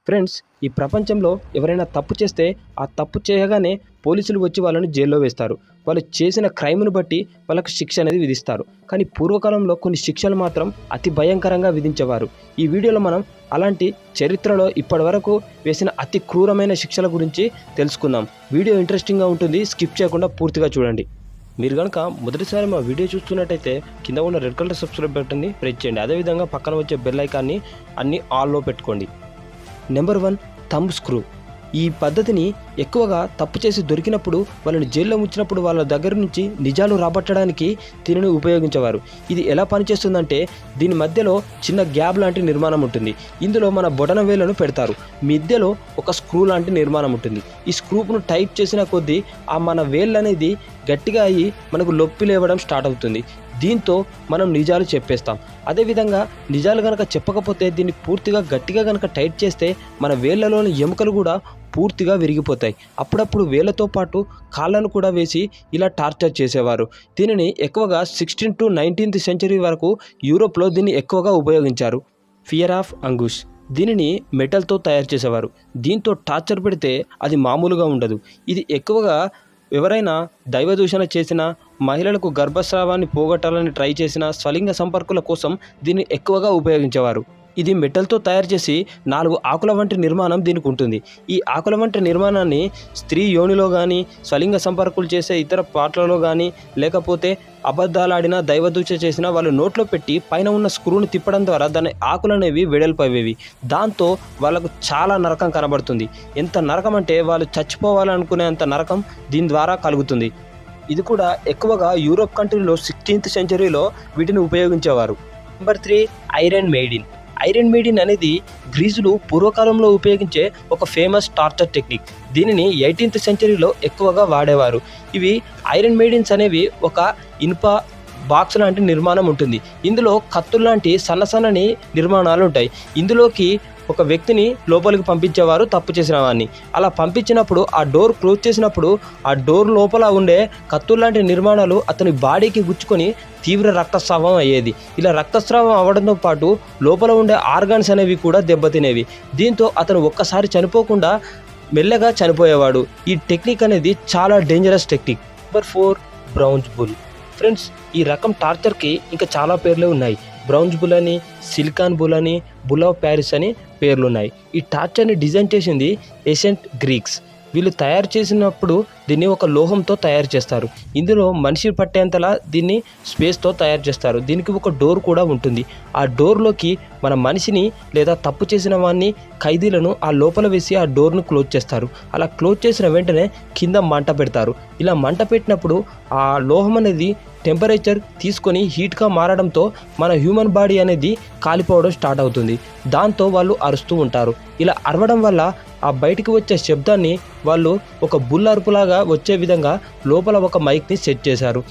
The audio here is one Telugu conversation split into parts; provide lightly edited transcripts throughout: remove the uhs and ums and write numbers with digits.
ఫ్రెండ్స్, ఈ ప్రపంచంలో ఎవరైనా తప్పు చేస్తే ఆ తప్పు చేయగానే పోలీసులు వచ్చి వాళ్ళని జైల్లో వేస్తారు. వాళ్ళు చేసిన క్రైమ్ను బట్టి వాళ్ళకు శిక్ష అనేది విధిస్తారు. కానీ పూర్వకాలంలో కొన్ని శిక్షలు మాత్రం అతి భయంకరంగా విధించేవారు. ఈ వీడియోలో మనం అలాంటి చరిత్రలో ఇప్పటివరకు వేసిన అతి క్రూరమైన శిక్షల గురించి తెలుసుకుందాం. వీడియో ఇంట్రెస్టింగ్గా ఉంటుంది, స్కిప్ చేయకుండా పూర్తిగా చూడండి. మీరు కనుక మొదటిసారి మా వీడియో చూస్తున్నట్టయితే కింద ఉన్న రెడ్ కలర్ సబ్స్క్రైబ్ బటన్ని ప్రెస్ చేయండి. అదేవిధంగా పక్కన వచ్చే బెల్ ఐకాన్ని అన్ని ఆల్లో పెట్టుకోండి. Number 1, thumb screw. ఈ పద్ధతిని ఎక్కువగా తప్పు చేసి దొరికినప్పుడు వాళ్ళని జైల్లో ఉంచినప్పుడు వాళ్ళ దగ్గర నుంచి నిజాలు రాబట్టడానికి దీనిని ఉపయోగించేవారు. ఇది ఎలా పనిచేస్తుందంటే దీని మధ్యలో చిన్న గ్యాప్ లాంటి నిర్మాణం ఉంటుంది. ఇందులో మన బొటన వేలను పెడతారు. మధ్యలో ఒక స్క్రూ లాంటి నిర్మాణం ఉంటుంది. ఈ స్క్రూను టైట్ చేసిన కొద్దీ ఆ మన వేళ్ళు అనేది గట్టిగా అయ్యి మనకు నొప్పి లేవడం స్టార్ట్ అవుతుంది. దీంతో మనం నిజాలు చెప్పేస్తాం. అదేవిధంగా నిజాలు కనుక చెప్పకపోతే దీన్ని పూర్తిగా గట్టిగా కనుక టైట్ చేస్తే మన వేళ్లలోని ఎముకలు కూడా పూర్తిగా విరిగిపోతాయి. అప్పుడప్పుడు వేళ్లతో పాటు కాళ్ళను కూడా వేసి ఇలా టార్చర్ చేసేవారు. దీనిని ఎక్కువగా 16th to 19th century వరకు యూరోప్లో దీన్ని ఎక్కువగా ఉపయోగించారు. Fear of anguish. దీనిని మెటల్తో తయారు చేసేవారు. దీంతో టార్చర్ పెడితే అది మామూలుగా ఉండదు. ఇది ఎక్కువగా ఎవరైనా దైవదూషణ చేసినా, మహిళలకు గర్భస్రావాన్ని పోగొట్టాలని ట్రై చేసిన స్వలింగ సంపర్కుల కోసం దీన్ని ఎక్కువగా ఉపయోగించేవారు. ఇది మెటల్తో తయారు చేసి 4 ఆకుల వంటి నిర్మాణం దీనికి ఉంటుంది. ఈ ఆకుల వంటి నిర్మాణాన్ని స్త్రీ యోనిలో కానీ, స్వలింగ సంపర్కులు చేసే ఇతర పాటలలో కానీ, లేకపోతే అబద్ధాలాడిన దైవదూష చేసిన వాళ్ళు నోట్లో పెట్టి పైన ఉన్న స్క్రూని తిప్పడం ద్వారా దాని ఆకులు అనేవి వెడల్పయ్యేవి. దాంతో వాళ్ళకు చాలా నరకం కనబడుతుంది. ఎంత నరకం అంటే వాళ్ళు చచ్చిపోవాలనుకునేంత నరకం దీని ద్వారా కలుగుతుంది. ఇది కూడా ఎక్కువగా యూరోప్ కంట్రీలో 16th centuryలో వీటిని ఉపయోగించేవారు. Number 3, iron maiden. Iron maiden అనేది గ్రీజులు పూర్వకాలంలో ఉపయోగించే ఒక ఫేమస్ టార్చర్ టెక్నిక్. దీనిని 18th centuryలో ఎక్కువగా వాడేవారు. ఇవి ఐరన్ మెయిడిన్స్ అనేవి ఒక ఇనుప బాక్స్ లాంటి నిర్మాణం ఉంటుంది. ఇందులో కత్తుల్లాంటి సన్నసన్నని నిర్మాణాలు ఉంటాయి. ఇందులోకి ఒక వ్యక్తిని లోపలికి పంపించేవారు తప్పు చేసిన వాడిని. అలా పంపించినప్పుడు ఆ డోర్ క్లోజ్ చేసినప్పుడు ఆ డోర్ లోపల ఉండే కత్తుల్లాంటి నిర్మాణాలు అతని బాడీకి గుచ్చుకొని తీవ్ర రక్తస్రావం అయ్యేది. ఇలా రక్తస్రావం అవ్వడంతో పాటు లోపల ఉండే ఆర్గాన్స్ అనేవి కూడా దెబ్బతినేవి. దీంతో అతను ఒక్కసారి చనిపోకుండా మెల్లగా చనిపోయేవాడు. ఈ టెక్నిక్ అనేది చాలా dangerous technique. Number 4, browns bull. Friends, ఈ రకం టార్చర్కి ఇంకా చాలా పేర్లే ఉన్నాయి. బ్రౌన్స్ బుల్ అని, సిలికాన్ బుల్ అని, బుల్ ఆఫ్ ప్యారిస్ అని పేర్లున్నాయి. ఈ టార్చర్ని డిజైన్ చేసింది ఏన్షియంట్ గ్రీక్స్. వీళ్ళు తయారు చేసినప్పుడు దీన్ని ఒక లోహంతో తయారు చేస్తారు. ఇందులో మనిషి పట్టేంతలా దీన్ని స్పేస్తో తయారు చేస్తారు. దీనికి ఒక డోర్ కూడా ఉంటుంది. ఆ డోర్లోకి మన మనిషిని లేదా తప్పు చేసిన వాడిని, ఖైదీలను ఆ లోపల వేసి ఆ డోర్ను క్లోజ్ చేస్తారు. అలా క్లోజ్ చేసిన వెంటనే కింద మంట పెడతారు. ఇలా మంట పెట్టినప్పుడు ఆ లోహం అనేది టెంపరేచర్ తీసుకొని హీట్గా మారడంతో మన హ్యూమన్ బాడీ అనేది కాలిపోవడం స్టార్ట్ అవుతుంది. దాంతో వాళ్ళు అరుస్తూ ఉంటారు. ఇలా అరవడం వల్ల ఆ బయటికి వచ్చే శబ్దాన్ని వాళ్ళు ఒక బుల్ అరుపులాగా వచ్చే విధంగా లోపల ఒక మైక్ని సెట్ చేశారు.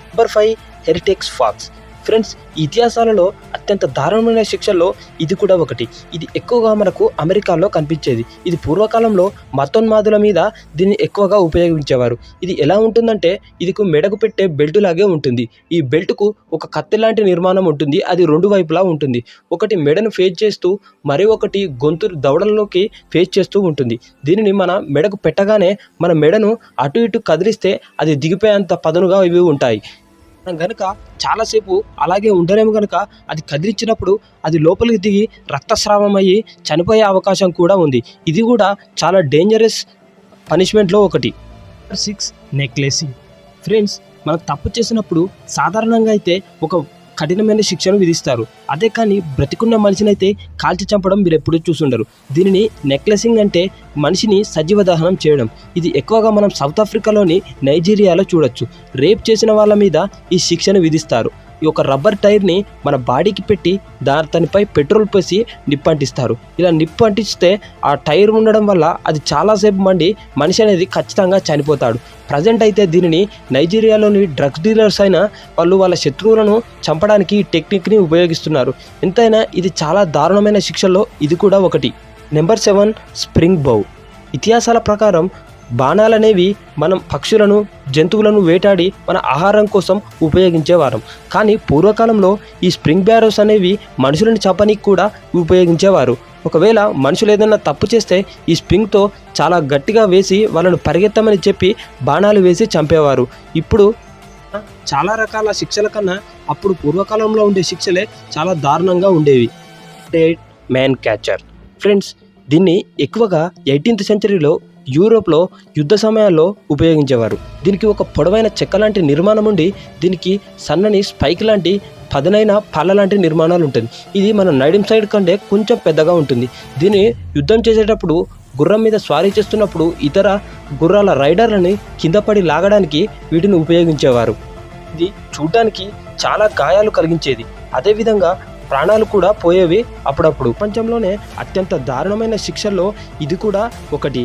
Number 5, heretic's forks. ఫ్రెండ్స్, ఇతిహాసాలలో అత్యంత దారుణమైన శిక్షల్లో ఇది కూడా ఒకటి. ఇది ఎక్కువగా మనకు అమెరికాలో కనిపించేది. ఇది పూర్వకాలంలో మతోన్మాదుల మీద దీన్ని ఎక్కువగా ఉపయోగించేవారు. ఇది ఎలా ఉంటుందంటే ఇది మెడకు పెట్టే బెల్ట్ లాగే ఉంటుంది. ఈ బెల్ట్కు ఒక కత్తి లాంటి నిర్మాణం ఉంటుంది. అది 2 వైపులా ఉంటుంది. ఒకటి మెడను ఫేస్ చేస్తూ మరి ఒకటి గొంతు దవడల్లోకి ఫేస్ చేస్తూ ఉంటుంది. దీనిని మన మెడకు పెట్టగానే మన మెడను అటు ఇటు కదిలిస్తే అది దిగిపోయేంత పదునుగా ఇవి ఉంటాయి. మనం కనుక చాలాసేపు అలాగే ఉండలేము కనుక అది కదిలించినప్పుడు అది లోపలికి దిగి రక్తస్రావం అయ్యి చనిపోయే అవకాశం కూడా ఉంది. ఇది కూడా చాలా డేంజరస్ పనిష్మెంట్లో ఒకటి. నెంబర్ 6, నెక్లెసింగ్. ఫ్రెండ్స్, మనం తప్పు చేసినప్పుడు సాధారణంగా అయితే ఒక కఠినమైన శిక్షను విధిస్తారు. అదే కానీ బ్రతికున్న మనిషిని అయితే కాల్చి చంపడం మీరు ఎప్పుడూ చూసుండరు. దీనిని నెక్లెసింగ్ అంటే మనిషిని సజీవ దహనం చేయడం. ఇది ఎక్కువగా మనం సౌత్ ఆఫ్రికాలోని నైజీరియాలో చూడొచ్చు. రేప్ చేసిన వాళ్ళ మీద ఈ శిక్షను విధిస్తారు. ఈ ఒక రబ్బర్ టైర్ని మన బాడీకి పెట్టి దానిపై పెట్రోల్ పోసి నిప్పు అంటిస్తారు. ఇలా నిప్పు అంటిస్తే ఆ టైర్ ఉండడం వల్ల అది చాలాసేపు మండి మనిషి అనేది ఖచ్చితంగా చనిపోతాడు. ప్రజెంట్ అయితే దీనిని నైజీరియాలోని డ్రగ్స్ డీలర్స్ అయిన వాళ్ళు వాళ్ళ శత్రువులను చంపడానికి ఈ టెక్నిక్ని ఉపయోగిస్తున్నారు. ఎంతైనా ఇది చాలా దారుణమైన శిక్షల్లో ఇది కూడా ఒకటి. నెంబర్ 7, స్ప్రింగ్ బౌ. ఇతిహాసాల ప్రకారం బాణాలనేవి మనం పక్షులను జంతువులను వేటాడి మన ఆహారం కోసం ఉపయోగించేవారం. కానీ పూర్వకాలంలో ఈ స్ప్రింగ్ బ్యారోస్ అనేవి మనుషులను చంపనీకి కూడా ఉపయోగించేవారు. ఒకవేళ మనుషులు ఏదైనా తప్పు చేస్తే ఈ స్ప్రింగ్తో చాలా గట్టిగా వేసి వాళ్ళను పరిగెత్తమని చెప్పి బాణాలు వేసి చంపేవారు. ఇప్పుడు చాలా రకాల శిక్షల కన్నా అప్పుడు పూర్వకాలంలో ఉండే శిక్షలే చాలా దారుణంగా ఉండేవి. డెడ్ మ్యాన్ క్యాచర్ ఫ్రెండ్స్, దీన్ని ఎక్కువగా 18th సెంచరీలో యూరోప్లో యుద్ధ సమయాల్లో ఉపయోగించేవారు. దీనికి ఒక పొడవైన చెక్క లాంటి నిర్మాణం ఉండి దీనికి సన్నని స్పైక్ లాంటి పదునైన పళ్ళ లాంటి నిర్మాణాలు ఉంటుంది. ఇది మన నైడిం సైడ్ కంటే కొంచెం పెద్దగా ఉంటుంది. దీన్ని యుద్ధం చేసేటప్పుడు గుర్రం మీద స్వారీ చేస్తున్నప్పుడు ఇతర గుర్రాల రైడర్లని కింద పడి లాగడానికి వీటిని ఉపయోగించేవారు. ఇది చూడడానికి చాలా గాయాలు కలిగించేది, అదేవిధంగా ప్రాణాలు కూడా పోయేవి అప్పుడప్పుడు. ప్రపంచంలోనే అత్యంత దారుణమైన శిక్షల్లో ఇది కూడా ఒకటి.